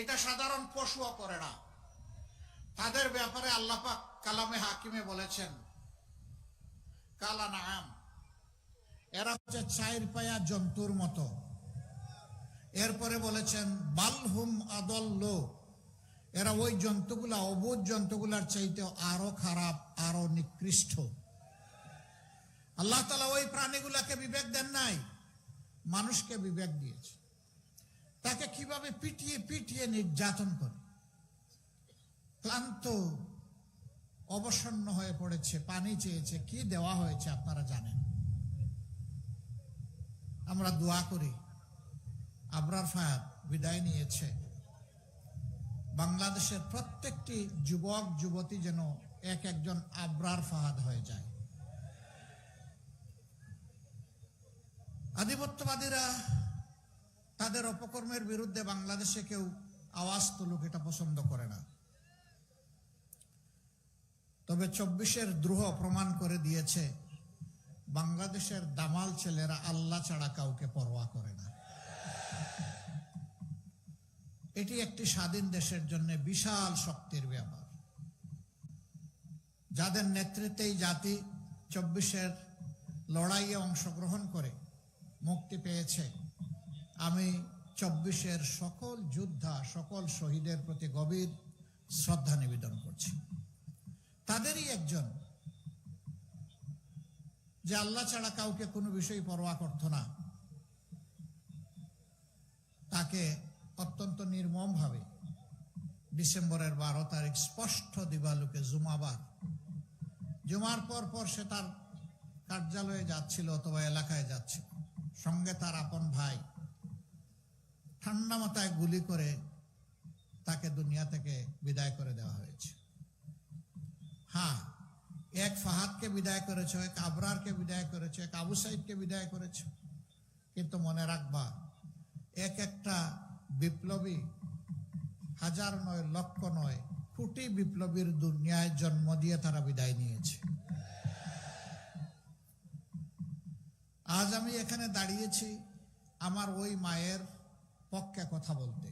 এটা সাধারণ পশুও করে না। তাদের ব্যাপারে আল্লাহ পাক কালামে হাকিমে বলেছেন কালা নাম, এরা হচ্ছে চার পায়া জন্তুর মতো। এরপরে বলেছেন বালহুম আদল্লো, এরা ওই জন্তুগুলা অবুঝ জন্তুগুলার চাইতে আরো খারাপ, আরো নিকৃষ্ট। আল্লাহ তাআলা ওই প্রাণীগুলাকে বিবেক দেন নাই, মানুষকে বিবেক দিয়েছে। তাকে কিভাবে পিটিয়ে পিটিয়ে নির্যাতন করে, ক্লান্ত অবসন্ন হয়ে পড়েছে, পানি চেয়েছে, কি দেওয়া হয়েছে আপনারা জানেন। আমরা দোয়া করি আবরার ফায়াদ বিদায় নিয়েছে, বাংলাদেশের প্রত্যেকটি যুবক যুবতী যেন এক একজন আবরার ফাহাদ হয়ে যায়। আধিপত্যবাদীরা তাদের অপকর্মের বিরুদ্ধে বাংলাদেশে কেউ আওয়াজ তুলুক, এটা পছন্দ করে না। তবে 24-এর দ্রোহ প্রমাণ করে দিয়েছে বাংলাদেশের দামাল ছেলেরা আল্লাহ ছাড়া কাউকে পরোয়া করে না। এটি একটি স্বাধীন দেশের জন্য বিশাল শক্তির ব্যাপার, যাদের নেতৃত্বেই জাতি 24-এর লড়াইয়ে অংশগ্রহণ করে মুক্তি পেয়েছে। আমি 24-এর সকল যোদ্ধা, সকল শহীদের প্রতি গভীর শ্রদ্ধা নিবেদন করছি। তাদেরই একজন যে আল্লাহ ছাড়া কাউকে কোনো বিষয় পরোয়া করত না, তাকে অত্যন্ত নির্মমভাবে ডিসেম্বরের 12 তারিখ স্পষ্ট দিবালোকে জুমাবার, জুমার পর সে তার কার্যালয়ে যাচ্ছিল অথবা এলাকায় যাচ্ছিল, সঙ্গে তার আপন ভাই, ঠান্ডা মাথায় গুলি করে তাকে দুনিয়া থেকে বিদায় করে দেওয়া হয়েছে। হ্যাঁ, এক ফাহাদকে বিদায় করেছে, এক আবরারকে বিদায় করেছে, এক আবু সাইদকে বিদায় করেছে, কিন্তু মনে রাখবা এক একটা বিপ্লবী হাজার নয়, লক্ষ নয়, কোটি বিপ্লবীর দুনিয়ায় জন্ম দিয়ে তারা বিদায় নিয়েছে। আজ আমি এখানে দাঁড়িয়েছি আমার ওই মায়ের পক্ষে কথা বলতে।